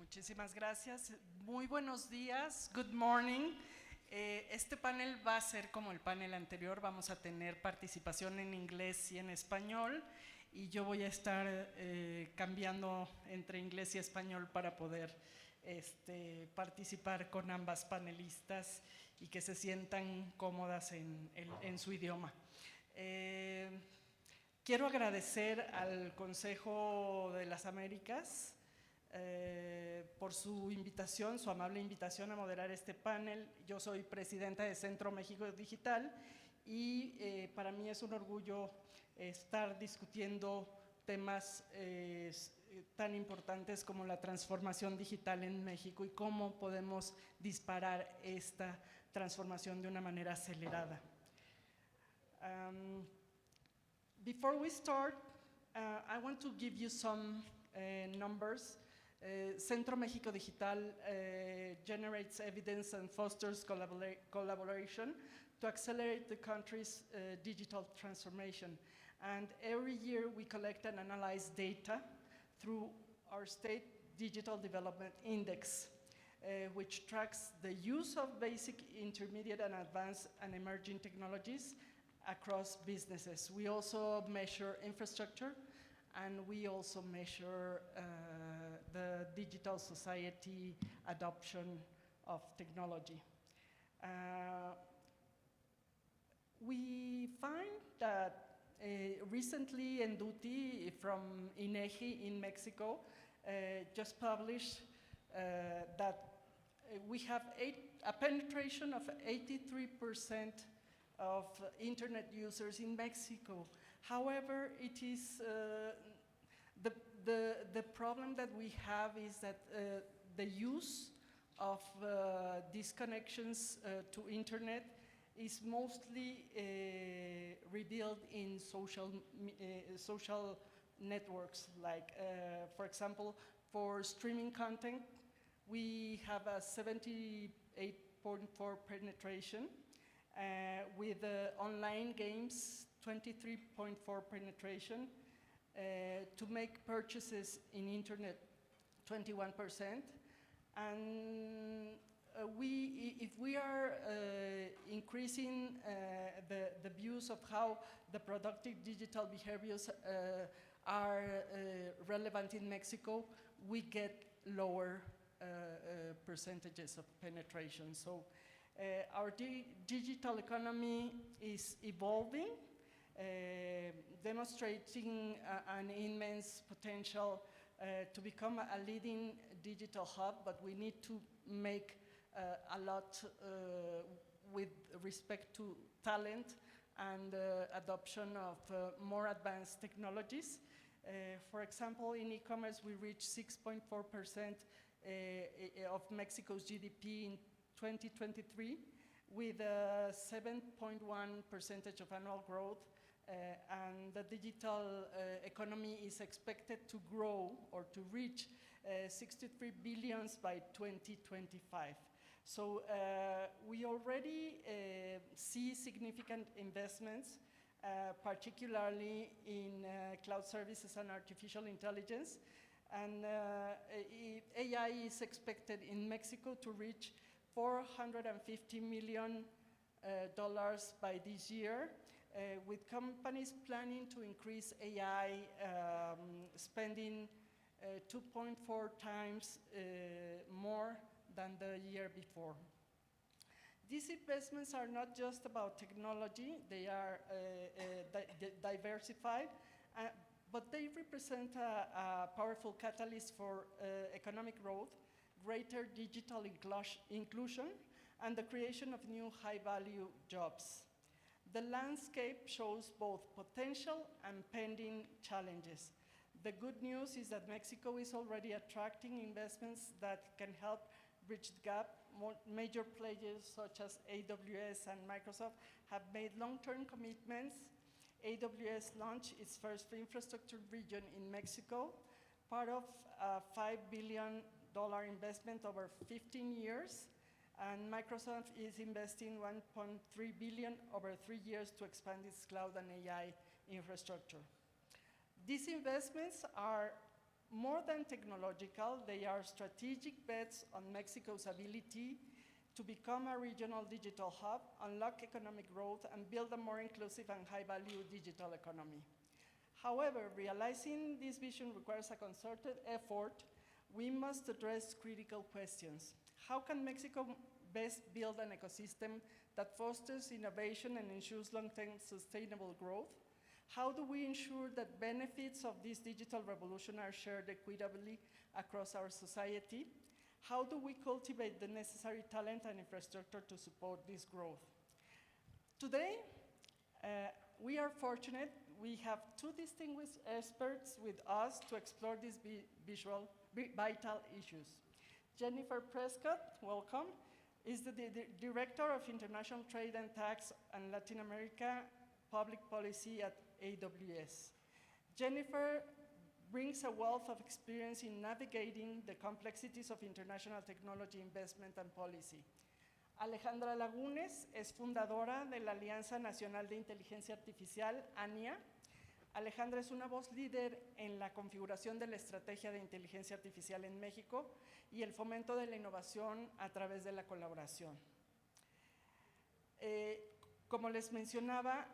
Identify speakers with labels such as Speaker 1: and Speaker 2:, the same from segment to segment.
Speaker 1: Muchísimas gracias. Muy buenos días. Good morning. Este panel va a ser como el panel anterior. Vamos a tener participación en inglés y en español. Y yo voy a estar cambiando entre inglés y español para poder participar con ambas panelistas y que se sientan cómodas en su idioma. Quiero agradecer al Consejo de las Américas por su invitación, su amable invitación a moderar este panel. Yo soy presidenta de Centro México Digital y para mí es un orgullo estar discutiendo temas tan importantes como la transformación digital en México y cómo podemos disparar esta transformación de una manera acelerada. Before we start, I want to give you some numbers. Centro México Digital generates evidence and fosters collaboration to accelerate the country's digital transformation. And every year we collect and analyze data through our State Digital Development Index, which tracks the use of basic, intermediate, and advanced and emerging technologies across businesses. We also measure infrastructure, and we also measure the digital society adoption of technology. We find that recently Enduti from INEGI in Mexico just published that we have a penetration of 83% of internet users in Mexico. However, it is the problem that we have is that the use of these connections to internet is mostly revealed in social networks. Like, for example, for streaming content, we have a 78.4% penetration. With online games, 23.4% penetration. To make purchases in internet, 21%. And if we are increasing the views of how the productive digital behaviors are relevant in Mexico, we get lower percentages of penetration. So our digital economy is evolving, demonstrating an immense potential to become a leading digital hub, but we need to make a lot with respect to talent and adoption of more advanced technologies. For example, in e-commerce, we reached 6.4% of Mexico's GDP in 2023, with a 7.1% of annual growth, and the digital economy is expected to grow or to reach 63 billion by 2025. So we already see significant investments, particularly in cloud services and artificial intelligence, and AI is expected in Mexico to reach $450 million by this year, with companies planning to increase AI spending 2.4 times more than the year before. These investments are not just about technology, they are diversified, but they represent a powerful catalyst for economic growth, greater digital inclusion, and the creation of new high-value jobs. The landscape shows both potential and pending challenges. The good news is that Mexico is already attracting investments that can help bridge the gap. Major players such as AWS and Microsoft have made long-term commitments. AWS launched its first infrastructure region in Mexico, part of a $5 billion investment over 15 years, and Microsoft is investing $1.3 billion over 3 years to expand its cloud and AI infrastructure. These investments are more than technological, they are strategic bets on Mexico's ability to become a regional digital hub, unlock economic growth, and build a more inclusive and high-value digital economy. However, realizing this vision requires a concerted effort. We must address critical questions. How can Mexico best build an ecosystem that fosters innovation and ensures long-term sustainable growth? How do we ensure that benefits of this digital revolution are shared equitably across our society? How do we cultivate the necessary talent and infrastructure to support this growth? Today, we are fortunate. We have two distinguished experts with us to explore these vital issues. Jennifer Prescott, welcome, is the Director of International Trade and Tax and Latin America Public Policy at AWS. Jennifer brings a wealth of experience in navigating the complexities of international technology investment and policy. Alejandra Lagunes es fundadora de la Alianza Nacional de Inteligencia Artificial, ANIA. Alejandra es una voz líder en la configuración de la estrategia de inteligencia artificial en México y el fomento de la innovación a través de la colaboración. Como les mencionaba,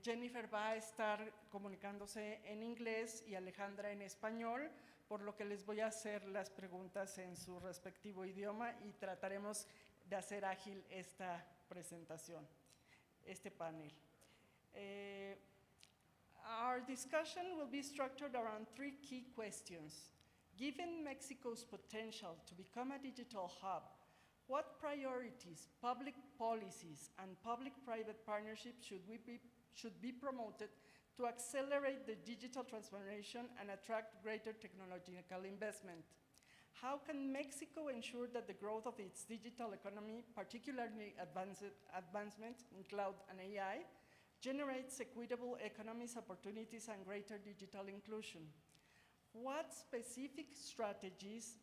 Speaker 1: Jennifer va a estar comunicándose en inglés y Alejandra en español, por lo que les voy a hacer las preguntas en su respectivo idioma y trataremos de hacer ágil esta presentación, este panel. Our discussion will be structured around three key questions. Given Mexico's potential to become a digital hub, what priorities, public policies, and public-private partnerships should be promoted to accelerate the digital transformation and attract greater technological investment? How can Mexico ensure that the growth of its digital economy, particularly advancement in cloud and AI, generates equitable economic opportunities and greater digital inclusion? What specific strategies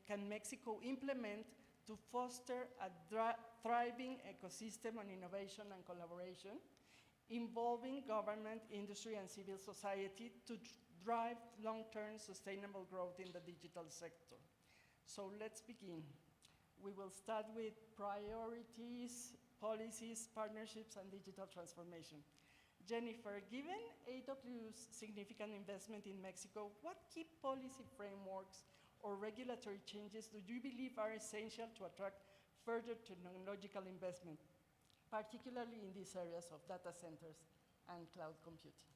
Speaker 1: can Mexico implement to foster a thriving ecosystem on innovation and collaboration, involving government, industry, and civil society to drive long-term sustainable growth in the digital sector? So let's begin. We will start with priorities, policies, partnerships, and digital transformation. Jennifer, given AWS significant investment in Mexico, what key policy frameworks or regulatory changes do you believe are essential to attract further technological investment, particularly in these areas of data centers and cloud computing?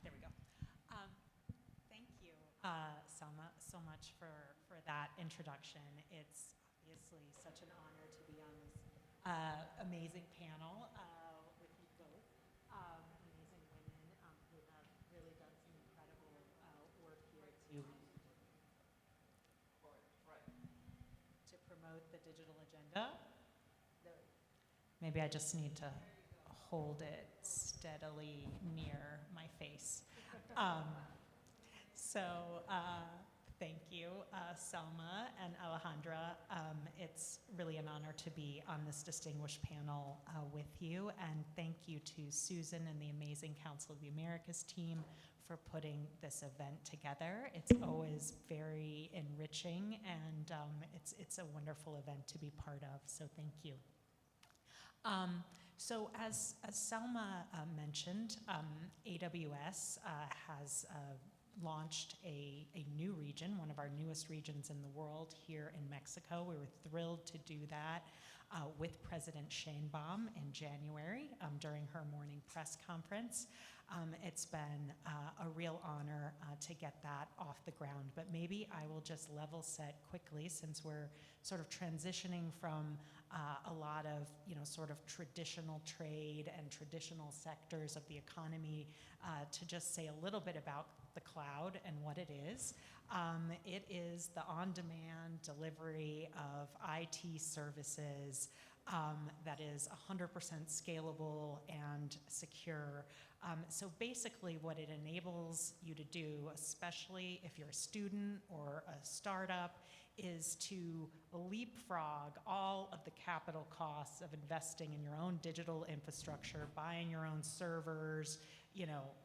Speaker 2: There we go. Thank you, Selma, so much for that introduction. It's obviously such an honor to be on this amazing panel with you both, amazing women who have really done some incredible work here to promote the digital agenda. Maybe I just need to hold it steadily near my face. Thank you, Selma and Alejandra. It's really an honor to be on this distinguished panel with you, and thank you to Susan and the amazing Council of the Americas team for putting this event together. It's always very enriching, and it's a wonderful event to be part of, so thank you. So as Selma mentioned, AWS has launched a new region, one of our newest regions in the world here in Mexico. We were thrilled to do that with President Sheinbaum in January during her morning press conference. It's been a real honor to get that off the ground, but maybe I will just level set quickly since we're sort of transitioning from a lot of, sort of traditional trade and traditional sectors of the economy to just say a little bit about the cloud and what it is. It is the on-demand delivery of IT services that is 100% scalable and secure. So basically what it enables you to do, especially if you're a student or a startup, is to leapfrog all of the capital costs of investing in your own digital infrastructure, buying your own servers,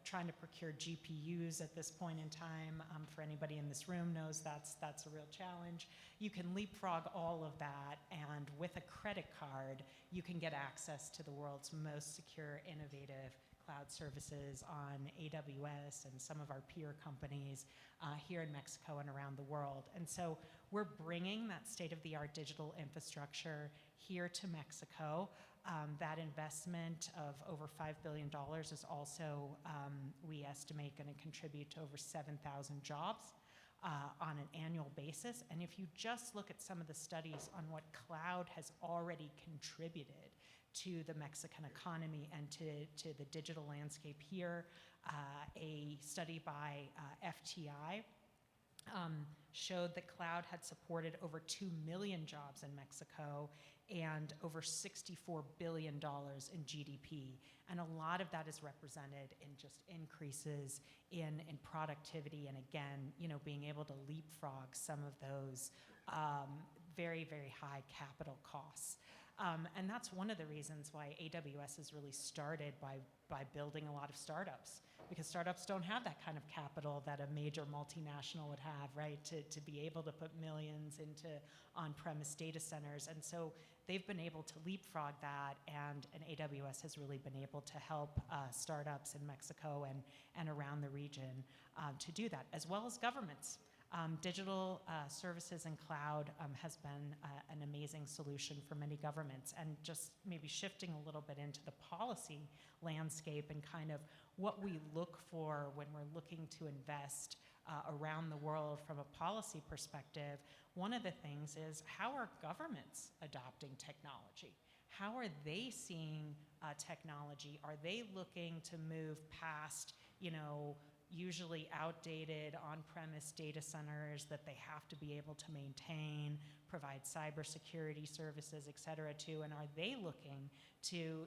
Speaker 2: trying to procure GPUs at this point in time. For anybody in this room knows that's a real challenge. You can leapfrog all of that, and with a credit card, you can get access to the world's most secure, innovative cloud services on AWS and some of our peer companies here in Mexico and around the world. And so we're bringing that state-of-the-art digital infrastructure here to Mexico. That investment of over $5 billion is also, we estimate, going to contribute to over 7,000 jobs on an annual basis. And if you just look at some of the studies on what cloud has already contributed to the Mexican economy and to the digital landscape here, a study by FTI showed that cloud had supported over 2 million jobs in Mexico and over $64 billion in GDP. And a lot of that is represented in just increases in productivity and, again, being able to leapfrog some of those very, very high capital costs. And that's one of the reasons why AWS is really started by building a lot of startups, because startups don't have that kind of capital that a major multinational would have, right, to be able to put millions into on-premise data centers. And so they've been able to leapfrog that, and AWS has really been able to help startups in Mexico and around the region to do that, as well as governments. Digital services and cloud has been an amazing solution for many governments. And just maybe shifting a little bit into the policy landscape and kind of what we look for when we're looking to invest around the world from a policy perspective, one of the things is, how are governments adopting technology? How are they seeing technology? Are they looking to move past, usually outdated on-premise data centers that they have to be able to maintain, provide cybersecurity services, et cetera, to, and are they looking to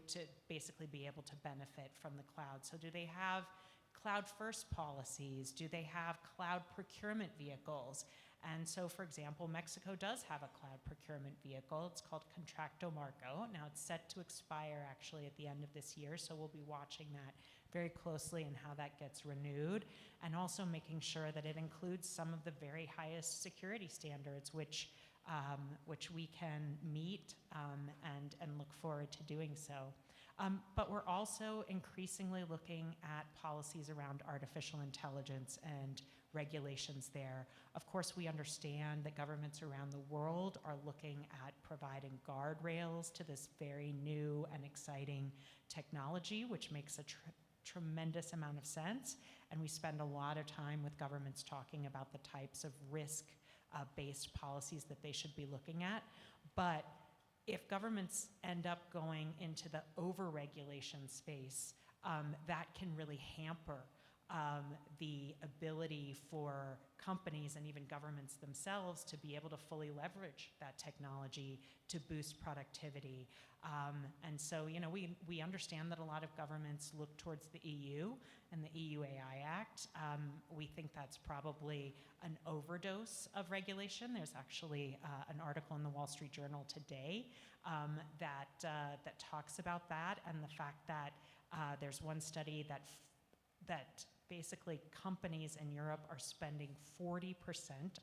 Speaker 2: basically be able to benefit from the cloud? So do they have cloud-first policies? Do they have cloud procurement vehicles? And so, for example, Mexico does have a cloud procurement vehicle. It's called Contrato Marco. Now, it's set to expire actually at the end of this year, so we'll be watching that very closely and how that gets renewed, and also making sure that it includes some of the very highest security standards, which we can meet and look forward to doing so. But we're also increasingly looking at policies around artificial intelligence and regulations there. Of course, we understand that governments around the world are looking at providing guardrails to this very new and exciting technology, which makes a tremendous amount of sense. And we spend a lot of time with governments talking about the types of risk-based policies that they should be looking at. But if governments end up going into the over-regulation space, that can really hamper the ability for companies and even governments themselves to be able to fully leverage that technology to boost productivity. And so, we understand that a lot of governments look towards the EU and the EU AI Act. We think that's probably an overdose of regulation. There's actually an article in the Wall Street Journal today that talks about that, and the fact that there's one study that basically companies in Europe are spending 40%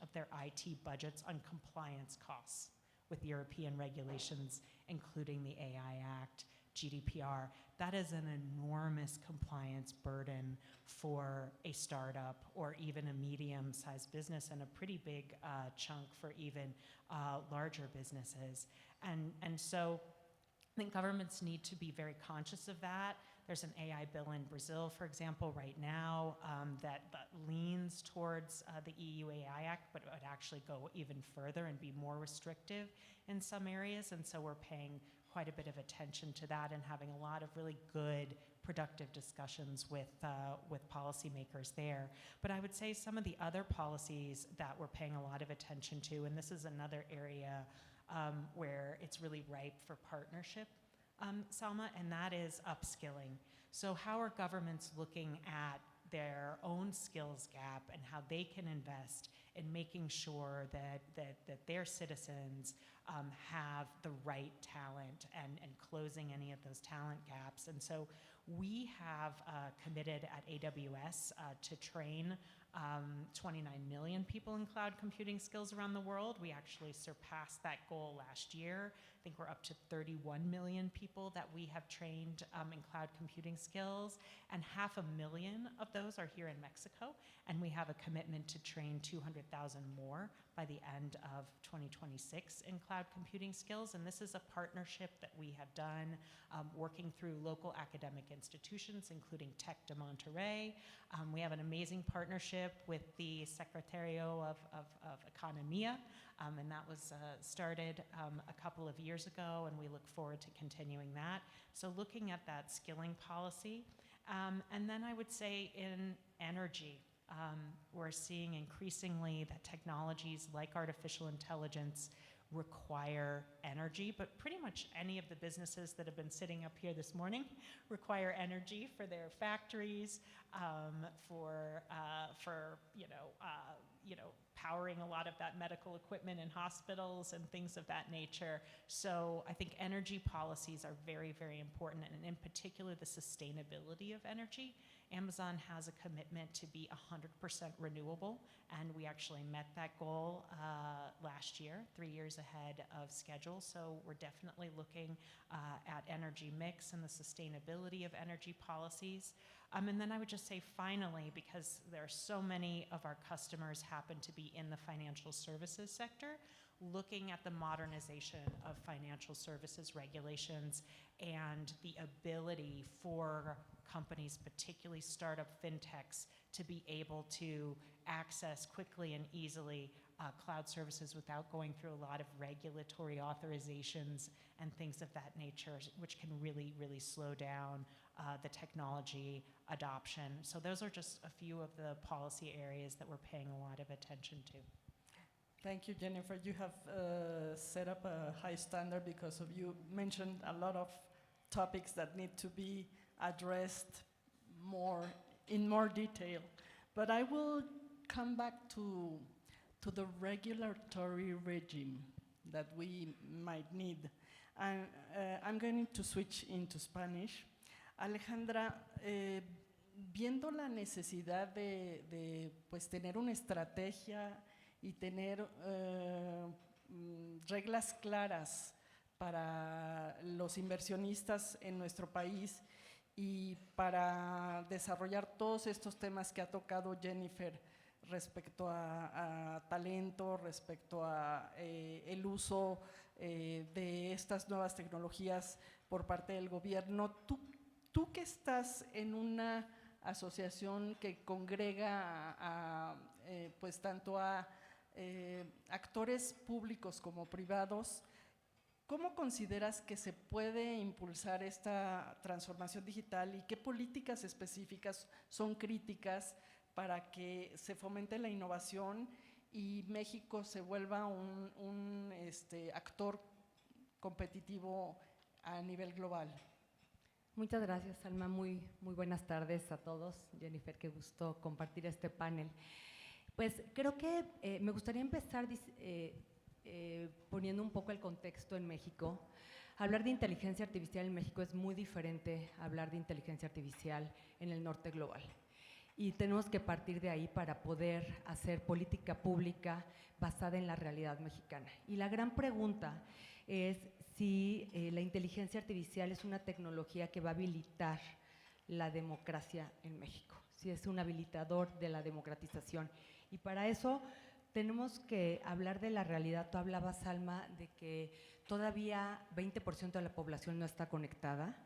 Speaker 2: of their IT budgets on compliance costs with European regulations, including the AI Act, GDPR. That is an enormous compliance burden for a startup or even a medium-sized business, and a pretty big chunk for even larger businesses. And so I think governments need to be very conscious of that. There's an AI bill in Brazil, for example, right now that leans towards the EU AI Act, but it would actually go even further and be more restrictive in some areas. And so we're paying quite a bit of attention to that and having a lot of really good, productive discussions with policymakers there. But I would say some of the other policies that we're paying a lot of attention to, and this is another area where it's really ripe for partnership, Salma, and that is upskilling. So how are governments looking at their own skills gap and how they can invest in making sure that their citizens have the right talent and closing any of those talent gaps. And so we have committed at AWS to train 29 million people in cloud computing skills around the world. We actually surpassed that goal last year. I think we're up to 31 million people that we have trained in cloud computing skills, and 500,000 of those are here in Mexico, and we have a commitment to train 200,000 more by the end of 2026 in cloud computing skills. And this is a partnership that we have done working through local academic institutions, including Tec de Monterrey. We have an amazing partnership with the Secretario of Economia, and that was started a couple of years ago, and we look forward to continuing that. So looking at that skilling policy. And then I would say in energy, we're seeing increasingly that technologies like artificial intelligence require energy, but pretty much any of the businesses that have been sitting up here this morning require energy for their factories, for powering a lot of that medical equipment in hospitals and things of that nature. So I think energy policies are very, very important, and in particular the sustainability of energy. Amazon has a commitment to be 100% renewable, and we actually met that goal last year, 3 years ahead of schedule. So we're definitely looking at energy mix and the sustainability of energy policies. And then I would just say finally, because there are so many of our customers happen to be in the financial services sector, looking at the modernization of financial services regulations and the ability for companies, particularly startup fintechs, to be able to access quickly and easily cloud services without going through a lot of regulatory authorizations and things of that nature, which can really, really slow down the technology adoption. So those are just a few of the policy areas that we're paying a lot of attention to.
Speaker 1: Thank you, Jennifer. You have set up a high standard because of you mentioned a lot of topics that need to be addressed in more detail. But I will come back to the regulatory regime that we might need. And I'm going to switch into Spanish. Alejandra, viendo la necesidad de pues, tener una estrategia y tener reglas claras para los inversionistas en nuestro país y para desarrollar todos estos temas que ha tocado Jennifer respecto a talento, respecto a el uso de estas nuevas tecnologías por parte del gobierno. Tú que estás en una asociación que congrega pues tanto a actores públicos como privados, ¿cómo consideras que se puede impulsar esta transformación digital y qué políticas específicas son críticas para que se fomente la innovación y México se vuelva un actor competitivo a nivel global?
Speaker 3: Muchas gracias, Alma. Muy buenas tardes a todos. Jennifer, qué gusto compartir este panel. Pues creo que me gustaría empezar poniendo un poco el contexto en México. Hablar de inteligencia artificial en México es muy diferente a hablar de inteligencia artificial en el norte global. Y tenemos que partir de ahí para poder hacer política pública basada en la realidad mexicana. Y la gran pregunta es si la inteligencia artificial es una tecnología que va a habilitar la democracia en México, si es un habilitador de la democratización. Y para eso tenemos que hablar de la realidad. Tú hablabas, Alma, de que todavía 20% de la población no está conectada.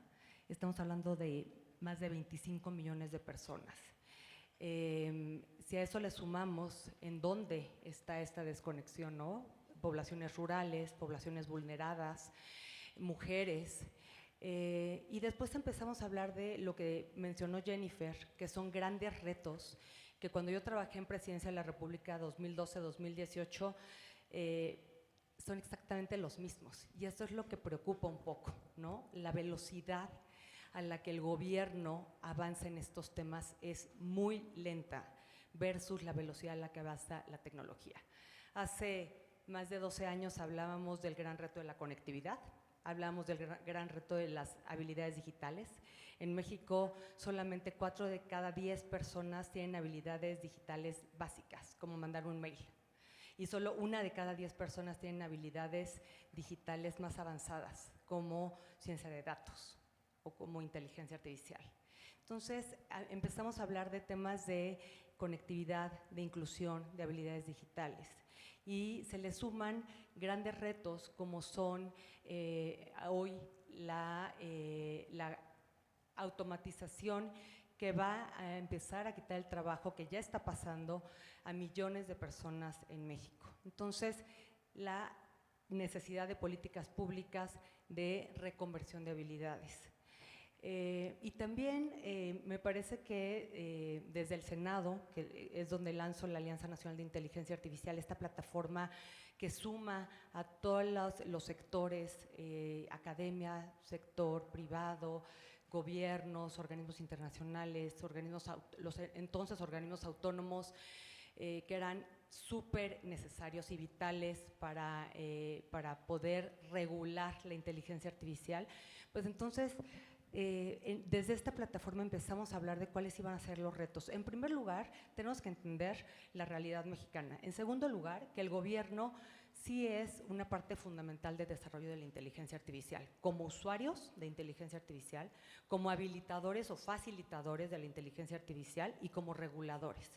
Speaker 3: Estamos hablando de más de 25 millones de personas. Si a eso le sumamos en dónde está esta desconexión, ¿no? Poblaciones rurales, poblaciones vulneradas, mujeres. Y después empezamos a hablar de lo que mencionó Jennifer, que son grandes retos, que cuando yo trabajé en Presidencia de la República 2012-2018, son exactamente los mismos. Y esto es lo que preocupa un poco, ¿no? La velocidad a la que el gobierno avanza en estos temas es muy lenta. versus la velocidad a la que avanza la tecnología. Hace más de 12 años hablábamos del gran reto de la conectividad, hablábamos del gran reto de las habilidades digitales. En México, solamente 4 de cada 10 personas tienen habilidades digitales básicas, como mandar un mail. Y solo 1 de cada 10 personas tienen habilidades digitales más avanzadas, como ciencia de datos o como inteligencia artificial. Entonces, empezamos a hablar de temas de conectividad, de inclusión, de habilidades digitales. Y se le suman grandes retos como son hoy la automatización que va a empezar a quitar el trabajo que ya está pasando a millones de personas en México. Entonces, la necesidad de políticas públicas de reconversión de habilidades. Y también me parece que desde el Senado, que es donde lanzo la Alianza Nacional de Inteligencia Artificial, esta plataforma que suma a todos los sectores, academia, sector privado, gobiernos, organismos internacionales, los entonces organismos autónomos, que eran súper necesarios y vitales para poder regular la inteligencia artificial. Pues entonces, desde esta plataforma empezamos a hablar de cuáles iban a ser los retos. En primer lugar, tenemos que entender la realidad mexicana. En segundo lugar, que el gobierno sí es una parte fundamental del desarrollo de la inteligencia artificial, como usuarios de inteligencia artificial, como habilitadores o facilitadores de la inteligencia artificial y como reguladores.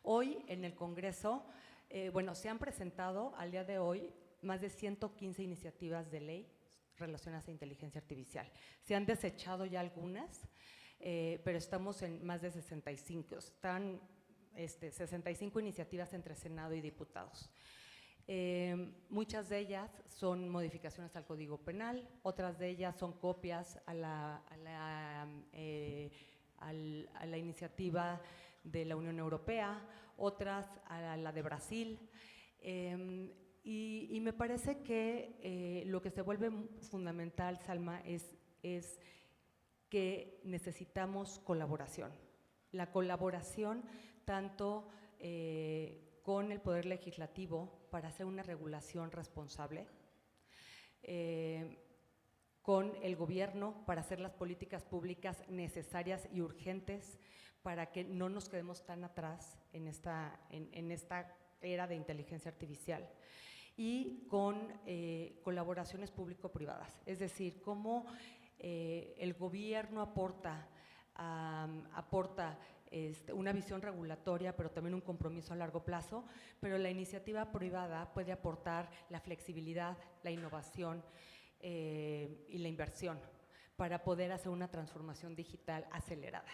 Speaker 3: Hoy en el Congreso, se han presentado al día de hoy más de 115 iniciativas de ley relacionadas a inteligencia artificial. Se han desechado ya algunas, pero estamos en más de 65. Están 65 iniciativas entre Senado y diputados. Muchas de ellas son modificaciones al Código Penal, otras de ellas son copias a la iniciativa de la Unión Europea, otras a la de Brasil. Y me parece que lo que se vuelve fundamental, Salma, es que necesitamos colaboración. La colaboración tanto con el Poder Legislativo para hacer una regulación responsable, con el Gobierno para hacer las políticas públicas necesarias y urgentes para que no nos quedemos tan atrás en esta era de inteligencia artificial, y con colaboraciones público-privadas, es decir, cómo el Gobierno aporta una visión regulatoria, pero también un compromiso a largo plazo, pero la iniciativa privada puede aportar la flexibilidad, la innovación y la inversión para poder hacer una transformación digital acelerada,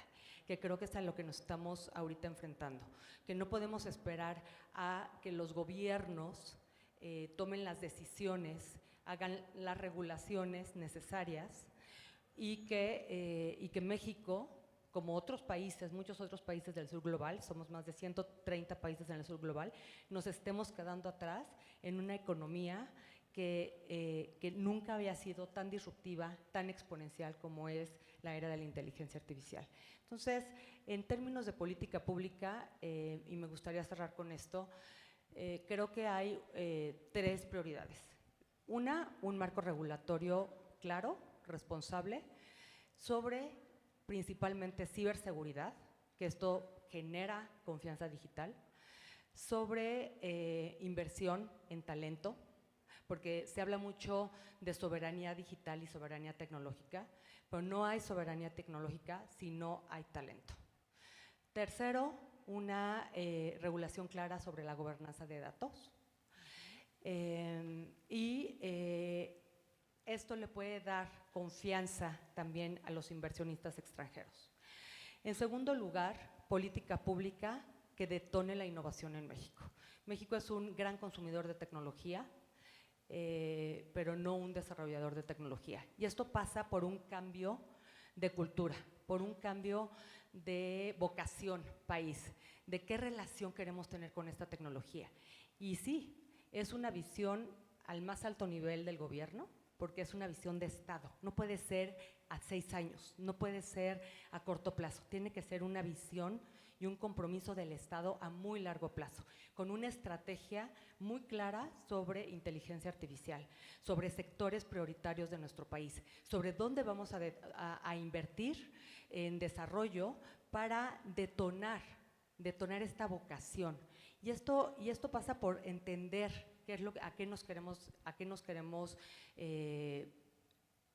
Speaker 3: que creo que es a lo que nos estamos ahorita enfrentando, que no podemos esperar a que los gobiernos tomen las decisiones, hagan las regulaciones necesarias y que México, como otros países, muchos otros países del sur global, somos más de 130 países en el sur global, nos estemos quedando atrás en una economía que nunca había sido tan disruptiva, tan exponencial como es la era de la inteligencia artificial. Entonces, en términos de política pública, y me gustaría cerrar con esto, creo que hay 3 prioridades. Una, un marco regulatorio claro, responsable, sobre principalmente ciberseguridad, que esto genera confianza digital, sobre inversión en talento, porque se habla mucho de soberanía digital y soberanía tecnológica, pero no hay soberanía tecnológica si no hay talento. Tercero, una regulación clara sobre la gobernanza de datos. Esto le puede dar confianza también a los inversionistas extranjeros. En segundo lugar, política pública que detone la innovación en México. México es un gran consumidor de tecnología, pero no un desarrollador de tecnología. Y esto pasa por un cambio de cultura, por un cambio de vocación país, de qué relación queremos tener con esta tecnología. Y sí, es una visión al más alto nivel del gobierno, porque es una visión de Estado. No puede ser a 6 años, no puede ser a corto plazo. Tiene que ser una visión y un compromiso del Estado a muy largo plazo, con una estrategia muy clara sobre inteligencia artificial, sobre sectores prioritarios de nuestro país, sobre dónde vamos a invertir en desarrollo para detonar esta vocación. Y esto pasa por entender qué es a qué nos queremos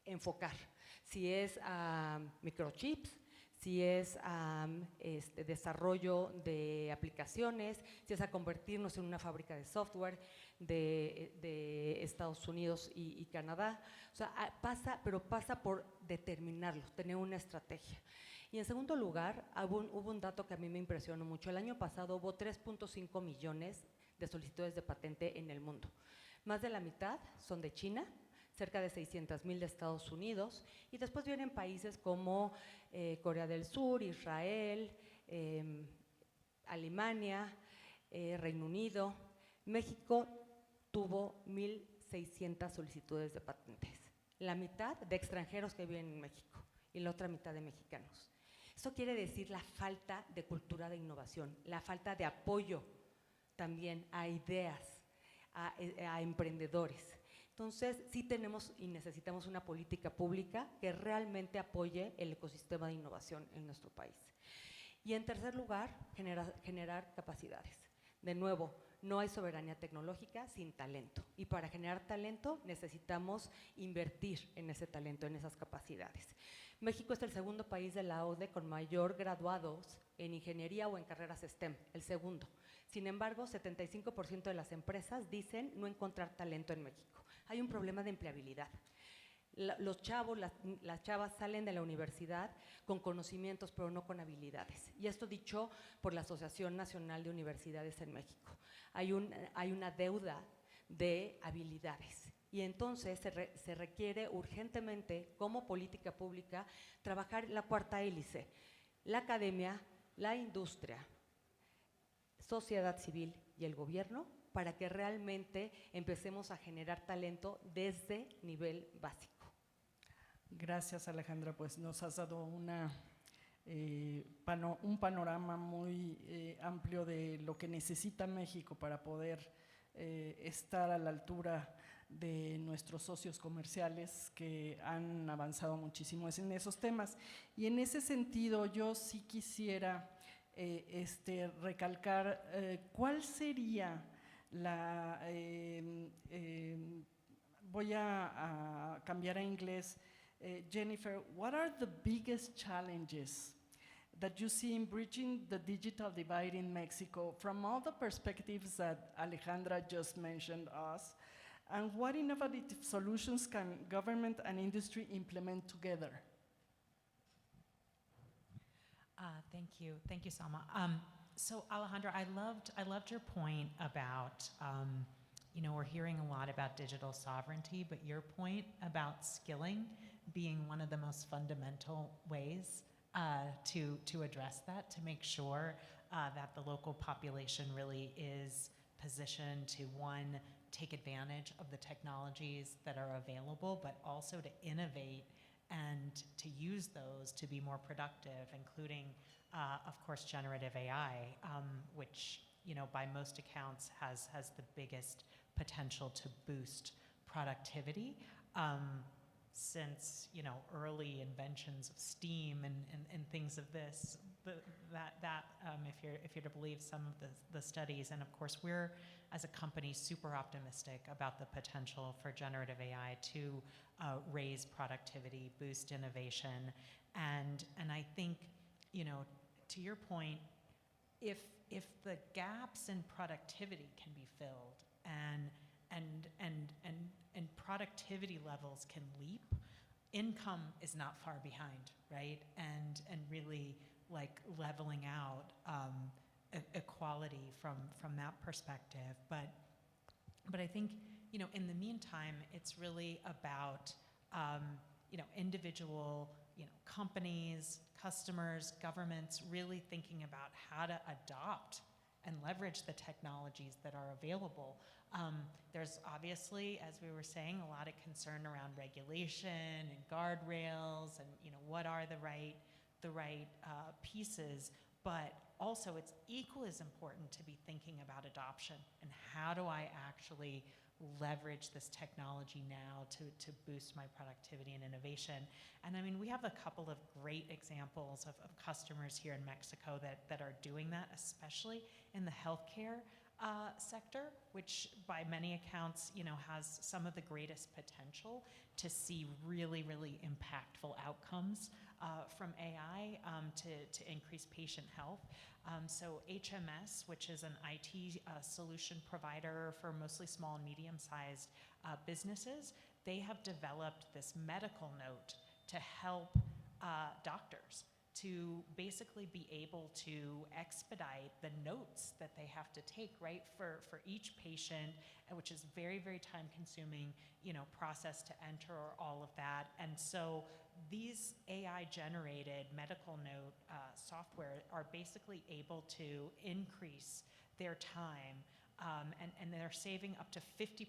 Speaker 3: enfocar. Si es a microchips, si es a desarrollo de aplicaciones, si es a convertirnos en una fábrica de software de Estados Unidos y Canadá. O sea, pasa por determinarlo, tener una estrategia. Y en segundo lugar, hubo un dato que a mí me impresionó mucho. El año pasado hubo 3.5 millones de solicitudes de patente en el mundo. Más de la mitad son de China, cerca de 600,000 de Estados Unidos, y después vienen países como Corea del Sur, Israel, Alemania, Reino Unido. México tuvo 1,600 solicitudes de patentes, la mitad de extranjeros que viven en México y la otra mitad de mexicanos. Eso quiere decir la falta de cultura de innovación, la falta de apoyo también a ideas, a emprendedores. Entonces, sí tenemos y necesitamos una política pública que realmente apoye el ecosistema de innovación en nuestro país. Y en tercer lugar, generar capacidades. De nuevo, no hay soberanía tecnológica sin talento. Y para generar talento necesitamos invertir en ese talento, en esas capacidades. México es el segundo país de la OCDE con mayor graduados en ingeniería o en carreras STEM, el segundo. Sin embargo, 75% de las empresas dicen no encontrar talento en México. Hay un problema de empleabilidad. Los chavos, las chavas salen de la universidad con conocimientos, pero no con habilidades. Y esto dicho por la Asociación Nacional de Universidades en México. Hay una deuda de habilidades. Y entonces se requiere urgentemente, como política pública, trabajar la cuarta hélice: la academia, la industria, sociedad civil y el gobierno, para que realmente empecemos a generar talento desde nivel básico.
Speaker 1: Gracias, Alejandra, pues nos has dado un panorama muy amplio de lo que necesita México para poder estar a la altura de nuestros socios comerciales que han avanzado muchísimo en esos temas. Y en ese sentido, yo sí quisiera recalcar cuál sería la… voy a cambiar a inglés. Jennifer, what are the biggest challenges that you see in bridging the digital divide in Mexico from all the perspectives that Alejandra just mentioned us? And what innovative solutions can government and industry implement together?
Speaker 2: Thank you, Salma. So Alejandra, I loved your point about, we're hearing a lot about digital sovereignty, but your point about skilling being one of the most fundamental ways to address that, to make sure that the local population really is positioned to, one, take advantage of the technologies that are available, but also to innovate and to use those to be more productive, including, of course, generative AI, which, by most accounts has the biggest potential to boost productivity. Since early inventions of steam and things of this, if you're to believe some of the studies, and of course we're as a company super optimistic about the potential for generative AI to raise productivity, boost innovation, and I think to your point, if the gaps in productivity can be filled and productivity levels can leap, income is not far behind, right? And really like leveling out equality from that perspective. But I think in the meantime, it's really about individual companies, customers, governments really thinking about how to adopt and leverage the technologies that are available. There's obviously, as we were saying, a lot of concern around regulation and guardrails and, you know, what are the right pieces, but also it's equally as important to be thinking about adoption and how do I actually leverage this technology now to boost my productivity and innovation. And I mean, we have a couple of great examples of customers here in Mexico that are doing that, especially in the healthcare sector, which by many accounts, you know, has some of the greatest potential to see really, really impactful outcomes from AI to increase patient health. So HMS, which is an IT solution provider for mostly small and medium-sized businesses, they have developed this medical note to help doctors to basically be able to expedite the notes that they have to take, right, for each patient, which is very, very time consuming, you know, process to enter all of that. And so these AI generated medical note software are basically able to increase their time and they're saving up to 50%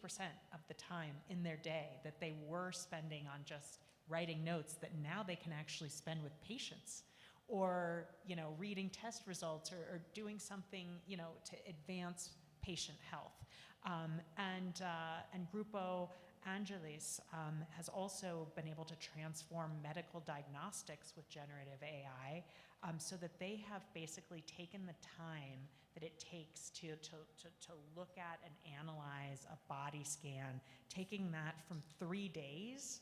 Speaker 2: of the time in their day that they were spending on just writing notes that now they can actually spend with patients, or, you know, reading test results or doing something, you know, to advance patient health. And Grupo Angelis has also been able to transform medical diagnostics with generative AI so that they have basically taken the time that it takes to look at and analyze a body scan, taking that from 3 days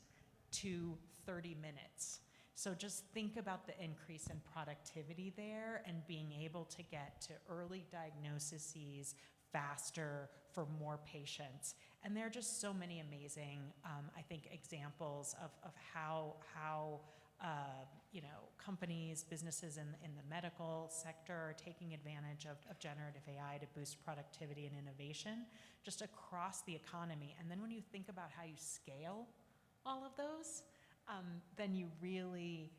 Speaker 2: to 30 minutes. So just think about the increase in productivity there and being able to get to early diagnoses faster for more patients. And there are just so many amazing, I think, examples of how you know, companies, businesses in the medical sector are taking advantage of generative AI to boost productivity and innovation just across the economy. And then when you think about how you scale all of those, then you really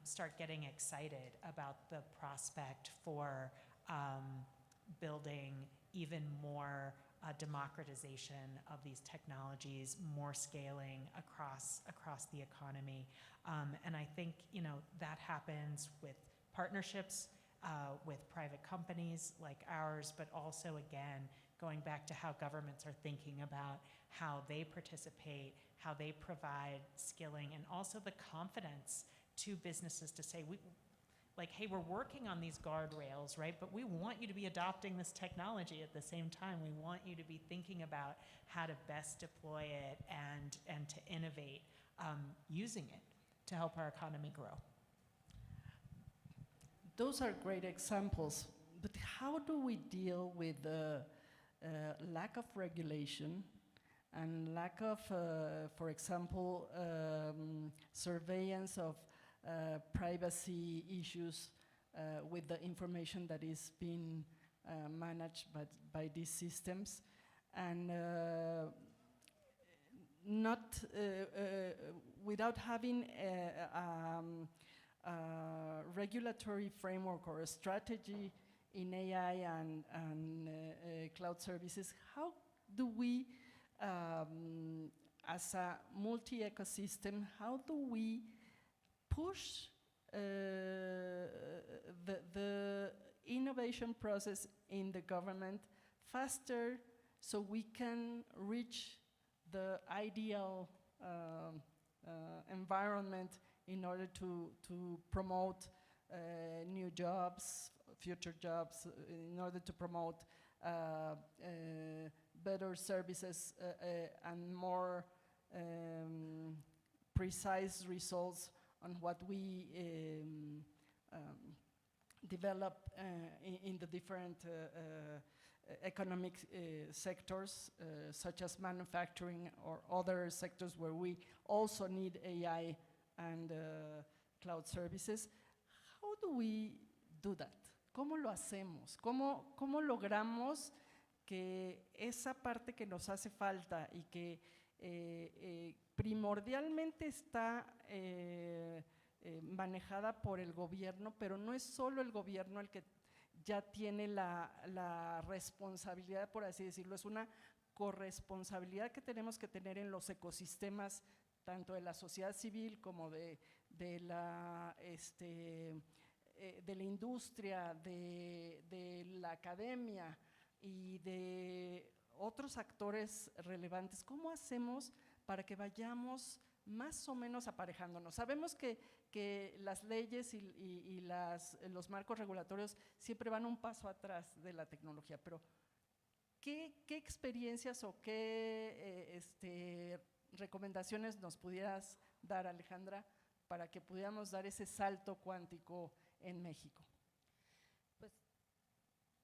Speaker 2: start getting excited about the prospect for building even more democratization of these technologies, more scaling across the economy. And I think, you know, that happens with partnerships with private companies like ours, but also, again, going back to how governments are thinking about how they participate, how they provide skilling, and also the confidence to businesses to say, like, hey, we're working on these guardrails, right? But we want you to be adopting this technology at the same time. We want you to be thinking about how to best deploy it and to innovate using it to help our economy grow.
Speaker 1: Those are great examples, but how do we deal with the lack of regulation and lack of, for example, surveillance of privacy issues with the information that is being managed by these systems, and not without having a regulatory framework or a strategy in AI and cloud services. How do we, as a multi-ecosystem, how do we push the innovation process in the government faster so we can reach the ideal environment in order to promote new jobs, future jobs, in order to promote better services and more precise results on what we develop in the different economic sectors, such as manufacturing or other sectors where we also need AI and cloud services. How do we do that? ¿Cómo lo hacemos? ¿Cómo logramos que esa parte que nos hace falta y que primordialmente está manejada por el gobierno, pero no es solo el gobierno el que ya tiene la responsabilidad, por así decirlo, es una corresponsabilidad que tenemos que tener en los ecosistemas, tanto de la sociedad civil como de la industria, de la academia y de otros actores relevantes. ¿Cómo hacemos para que vayamos más o menos aparejándonos? Sabemos que las leyes y los marcos regulatorios siempre van un paso atrás de la tecnología, pero ¿qué experiencias o qué recomendaciones nos pudieras dar, Alejandra, para que pudiéramos dar ese salto cuántico en México?
Speaker 3: Pues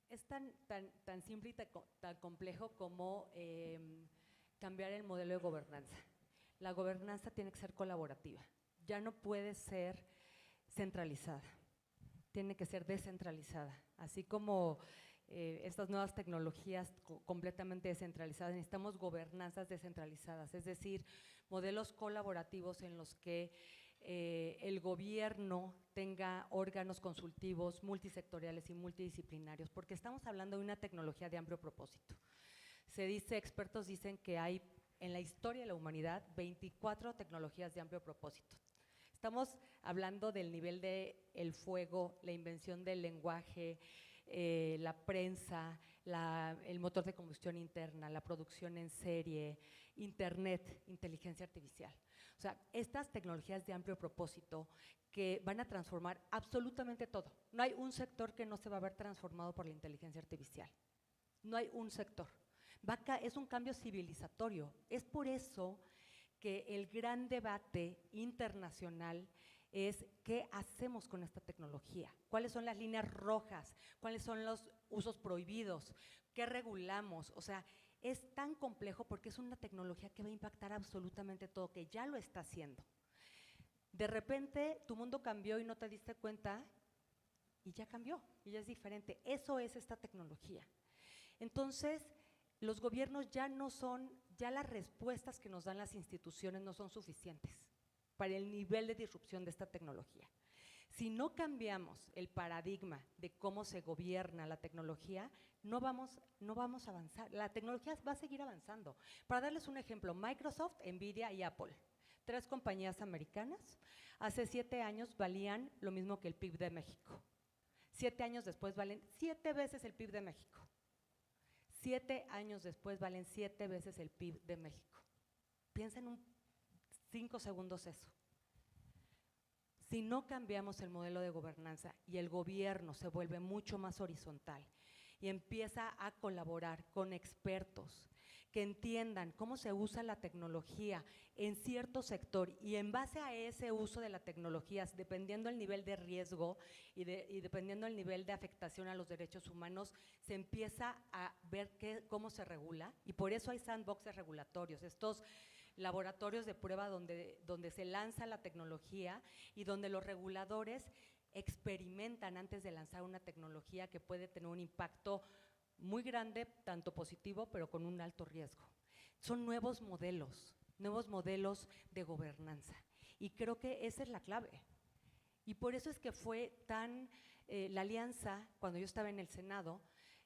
Speaker 3: es tan simple y tan complejo como cambiar el modelo de gobernanza. La gobernanza tiene que ser colaborativa, ya no puede ser centralizada, tiene que ser descentralizada, así como estas nuevas tecnologías completamente descentralizadas, necesitamos gobernanzas descentralizadas, es decir, modelos colaborativos en los que el gobierno tenga órganos consultivos multisectoriales y multidisciplinarios, porque estamos hablando de una tecnología de amplio propósito. Se dice, expertos dicen que hay en la historia de la humanidad 24 tecnologías de amplio propósito. Estamos hablando del nivel del fuego, la invención del lenguaje, la prensa, el motor de combustión interna, la producción en serie, internet, inteligencia artificial. O sea, estas tecnologías de amplio propósito que van a transformar absolutamente todo. No hay un sector que no se va a ver transformado por la inteligencia artificial. No hay un sector. Es un cambio civilizatorio. Es por eso que el gran debate internacional es qué hacemos con esta tecnología, cuáles son las líneas rojas, cuáles son los usos prohibidos, qué regulamos. O sea, es tan complejo porque es una tecnología que va a impactar absolutamente todo, que ya lo está haciendo. De repente tu mundo cambió y no te diste cuenta y ya cambió, y ya es diferente. Eso es esta tecnología. Entonces, los gobiernos ya las respuestas que nos dan las instituciones no son suficientes para el nivel de disrupción de esta tecnología. Si no cambiamos el paradigma de cómo se gobierna la tecnología, no vamos a avanzar. La tecnología va a seguir avanzando. Para darles un ejemplo, Microsoft, Nvidia y Apple, 3 compañías americanas, hace 7 años valían lo mismo que el PIB de México. 7 años después valen 7 veces el PIB de México. 7 años después valen 7 veces el PIB de México. Piensa en 5 segundos eso. Si no cambiamos el modelo de gobernanza y el gobierno se vuelve mucho más horizontal y empieza a colaborar con expertos que entiendan cómo se usa la tecnología en cierto sector y en base a ese uso de la tecnología, dependiendo del nivel de riesgo y dependiendo del nivel de afectación a los derechos humanos, se empieza a ver cómo se regula, y por eso hay sandboxes regulatorios, estos laboratorios de prueba donde se lanza la tecnología y donde los reguladores experimentan antes de lanzar una tecnología que puede tener un impacto muy grande, tanto positivo, pero con un alto riesgo. Son nuevos modelos de gobernanza, y creo que esa es la clave. Y por eso es que fue la alianza, cuando yo estaba en el Senado,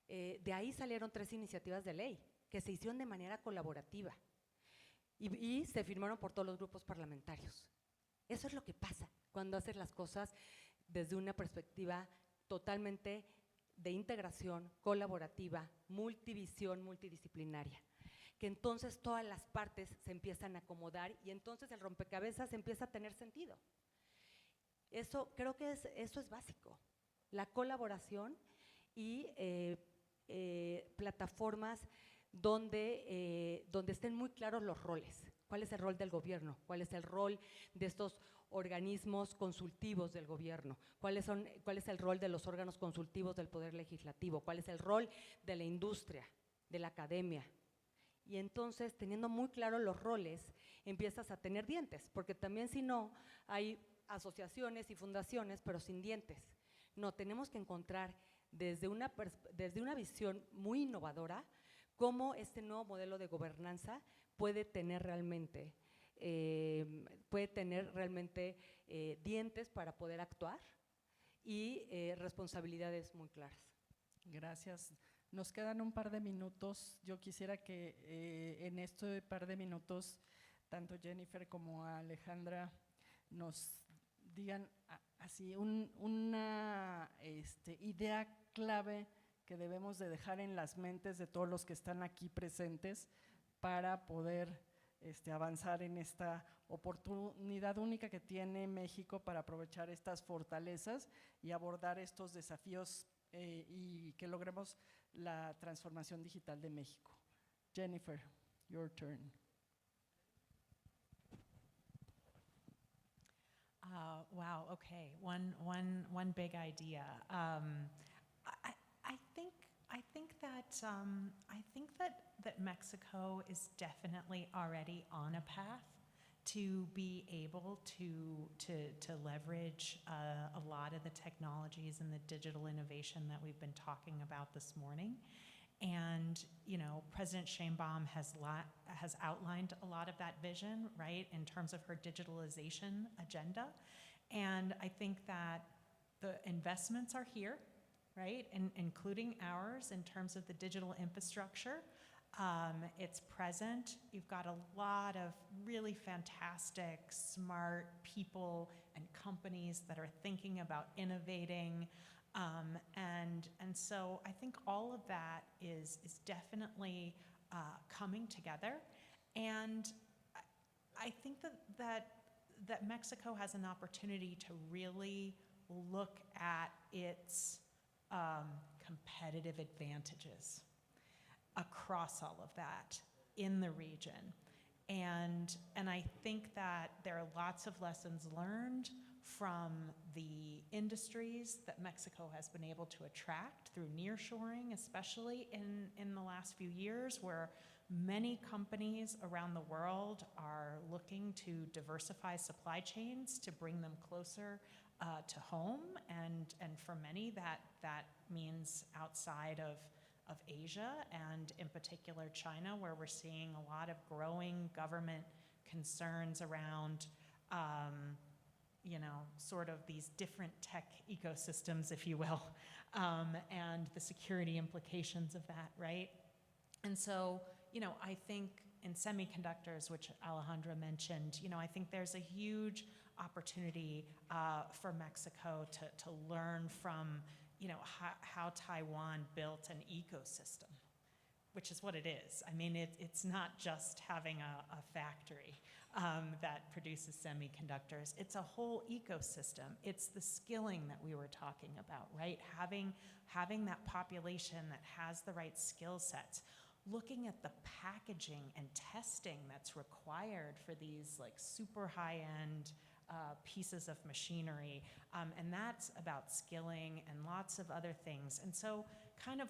Speaker 3: de ahí salieron 3 iniciativas de ley que se hicieron de manera colaborativa y se firmaron por todos los grupos parlamentarios. Eso es lo que pasa cuando haces las cosas desde una perspectiva totalmente de integración colaborativa, multivisión, multidisciplinaria, que entonces todas las partes se empiezan a acomodar y entonces el rompecabezas empieza a tener sentido. Creo que eso es básico, la colaboración y plataformas donde estén muy claros los roles. ¿Cuál es el rol del gobierno? ¿Cuál es el rol de estos organismos consultivos del gobierno? ¿Cuál es el rol de los órganos consultivos del Poder Legislativo? ¿Cuál es el rol de la industria, de la academia? Y entonces, teniendo muy claros los roles, empiezas a tener dientes, porque también si no, hay asociaciones y fundaciones, pero sin dientes. No, tenemos que encontrar desde una visión muy innovadora cómo este nuevo modelo de gobernanza puede tener realmente dientes para poder actuar y responsabilidades muy claras.
Speaker 1: Gracias. Nos quedan un par de minutos. Yo quisiera que en este par de minutos, tanto Jennifer como Alejandra nos digan así una idea clave que debemos de dejar en las mentes de todos los que están aquí presentes para poder avanzar en esta oportunidad única que tiene México para aprovechar estas fortalezas y abordar estos desafíos y que logremos la transformación digital de México. Jennifer, your turn.
Speaker 2: Wow. Okay. One big idea. I think that Mexico is definitely already on a path to be able to leverage a lot of the technologies and the digital innovation that we've been talking about this morning. And President Sheinbaum has outlined a lot of that vision, right, in terms of her digitalization agenda. And I think that the investments are here, right, including ours in terms of the digital infrastructure. It's present. You've got a lot of really fantastic, smart people and companies that are thinking about innovating. And so I think all of that is definitely coming together. And I think that Mexico has an opportunity to really look at its competitive advantages across all of that in the region. And I think that there are lots of lessons learned from the industries that Mexico has been able to attract through nearshoring, especially in the last few years, where many companies around the world are looking to diversify supply chains to bring them closer to home. And for many, that means outside of Asia, and in particular China, where we're seeing a lot of growing government concerns around sort of these different tech ecosystems, if you will, and the security implications of that, right? And so, I think in semiconductors, which Alejandra mentioned, I think there's a huge opportunity for Mexico to learn from, how Taiwan built an ecosystem, which is what it is. I mean, it's not just having a factory that produces semiconductors. It's a whole ecosystem. It's the skilling that we were talking about, right? Having that population that has the right skill sets, looking at the packaging and testing that's required for these like super high-end pieces of machinery, and that's about skilling and lots of other things. And so kind of,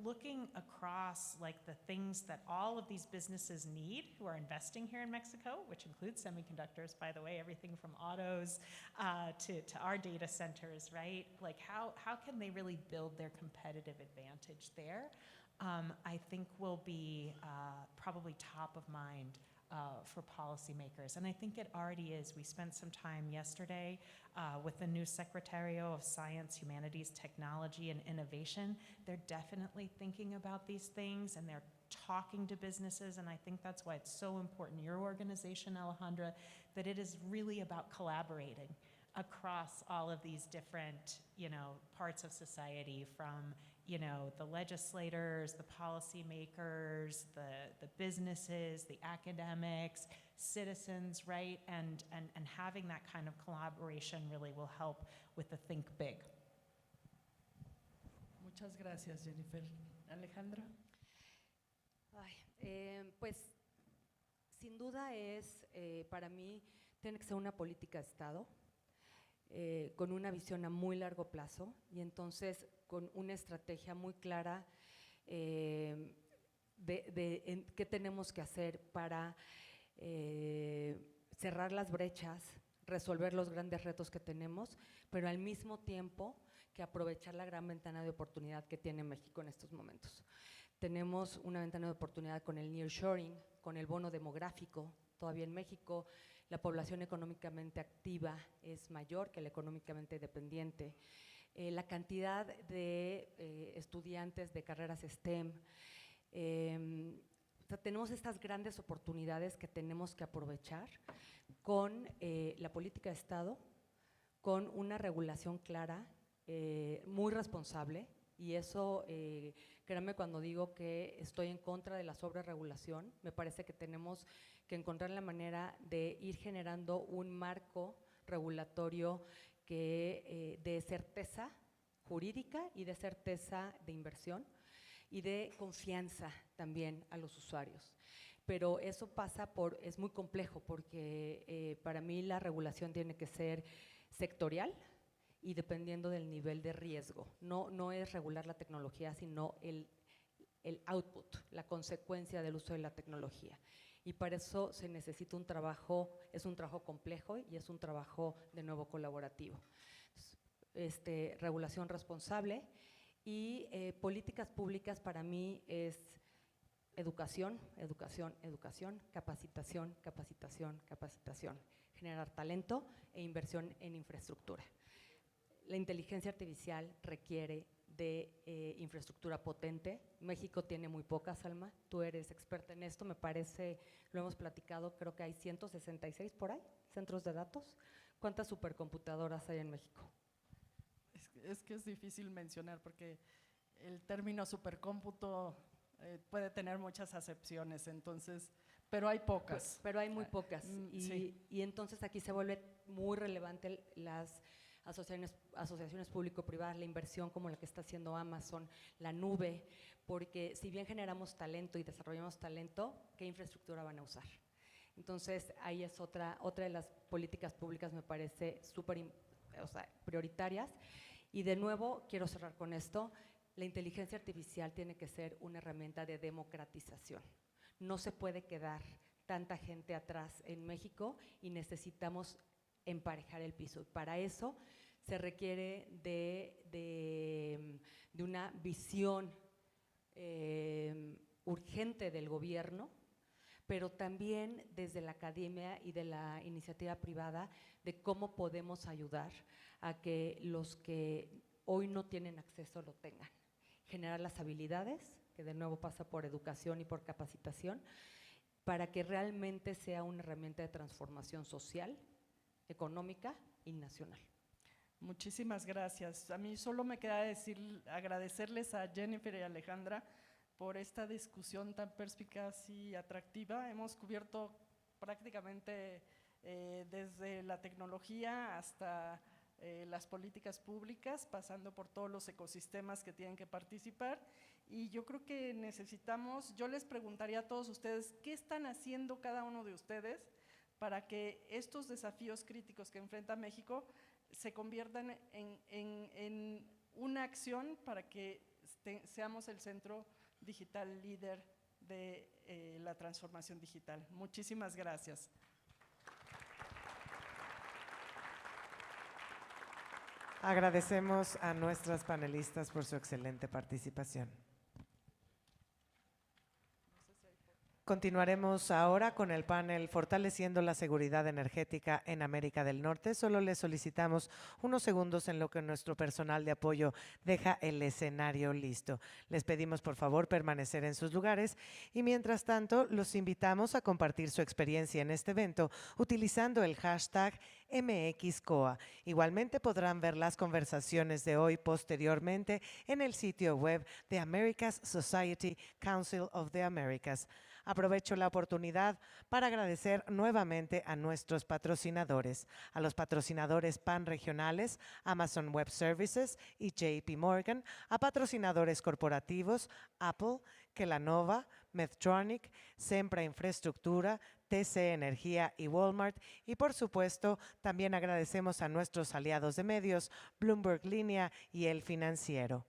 Speaker 2: looking across like the things that all of these businesses need who are investing here in Mexico, which includes semiconductors, by the way, everything from autos to our data centers, right? Like how can they really build their competitive advantage there? I think will be probably top of mind for policymakers. And I think it already is. We spent some time yesterday with the new Secretary of Science, Humanities, Technology, and Innovation. They're definitely thinking about these things, and they're talking to businesses, and I think that's why it's so important, your organization, Alejandra, that it is really about collaborating across all of these different, parts of society, from the legislators, the policymakers, the businesses, the academics, citizens, right? And having that kind of collaboration really will help with the think big.
Speaker 1: Muchas gracias, Jennifer. Alejandra.
Speaker 3: Pues sin duda para mí, tiene que ser una política de Estado con una visión a muy largo plazo, y entonces con una estrategia muy clara de qué tenemos que hacer para cerrar las brechas, resolver los grandes retos que tenemos, pero al mismo tiempo que aprovechar la gran ventana de oportunidad que tiene México en estos momentos. Tenemos una ventana de oportunidad con el nearshoring, con el bono demográfico. Todavía en México la población económicamente activa es mayor que la económicamente dependiente. la cantidad de estudiantes de carreras STEM. O sea, tenemos estas grandes oportunidades que tenemos que aprovechar con la política de Estado, con una regulación clara, muy responsable, y eso, créanme cuando digo que estoy en contra de la sobreregulación, me parece que tenemos que encontrar la manera de ir generando un marco regulatorio que de certeza jurídica y de certeza de inversión y de confianza también a los usuarios. Pero eso pasa por, es muy complejo porque para mí la regulación tiene que ser sectorial y dependiendo del nivel de riesgo. No es regular la tecnología, sino el output, la consecuencia del uso de la tecnología. Y para eso se necesita un trabajo, es un trabajo complejo y es un trabajo de nuevo colaborativo. Regulación responsable y políticas públicas para mí es educación, educación, educación, capacitación, capacitación, capacitación, generar talento e inversión en infraestructura. La inteligencia artificial requiere de infraestructura potente. México tiene muy poca, Salma, tú eres experta en esto, me parece, lo hemos platicado, creo que hay 166 por ahí, centros de datos. ¿Cuántas supercomputadoras hay en México?
Speaker 1: Es que es difícil mencionar porque el término supercómputo puede tener muchas acepciones, entonces, pero hay pocas.
Speaker 3: Pero hay muy pocas,
Speaker 1: sí.
Speaker 3: y entonces aquí se vuelve muy relevante las asociaciones público-privadas, la inversión como la que está haciendo Amazon, la nube, porque si bien generamos talento y desarrollamos talento, ¿qué infraestructura van a usar? Entonces, ahí es otra de las políticas públicas, me parece súper prioritarias. Y de nuevo, quiero cerrar con esto, la inteligencia artificial tiene que ser una herramienta de democratización. No se puede quedar tanta gente atrás en México y necesitamos emparejar el piso. Para eso se requiere de una visión urgente del gobierno, pero también desde la academia y de la iniciativa privada de cómo podemos ayudar a que los que hoy no tienen acceso lo tengan. Generar las habilidades, que de nuevo pasa por educación y por capacitación, para que realmente sea una herramienta de transformación social, económica y nacional.
Speaker 1: Muchísimas gracias. A mí solo me queda agradecerles a Jennifer y Alejandra por esta discusión tan perspicaz y atractiva. Hemos cubierto prácticamente desde la tecnología hasta las políticas públicas, pasando por todos los ecosistemas que tienen que participar, y yo creo que necesitamos, yo les preguntaría a todos ustedes, ¿qué están haciendo cada uno de ustedes para que estos desafíos críticos que enfrenta México se conviertan en una acción para que seamos el centro digital líder de la transformación digital? Muchísimas gracias.
Speaker 4: Agradecemos a nuestras panelistas por su excelente participación. Continuaremos ahora con el panel Fortaleciendo la Seguridad Energética en América del Norte. Solo les solicitamos unos segundos en lo que nuestro personal de apoyo deja el escenario listo. Les pedimos por favor permanecer en sus lugares y mientras tanto los invitamos a compartir su experiencia en este evento utilizando el hashtag MXCOA. Igualmente podrán ver las conversaciones de hoy posteriormente en el sitio web de America's Society Council of the Americas. Aprovecho la oportunidad para agradecer nuevamente a nuestros patrocinadores, a los patrocinadores panregionales, Amazon Web Services y JP Morgan, a patrocinadores corporativos, Apple, Kellanova, Medtronic, Sempra Infraestructura, TC Energía y Walmart, y por supuesto también agradecemos a nuestros aliados de medios, Bloomberg Línea y El Financiero.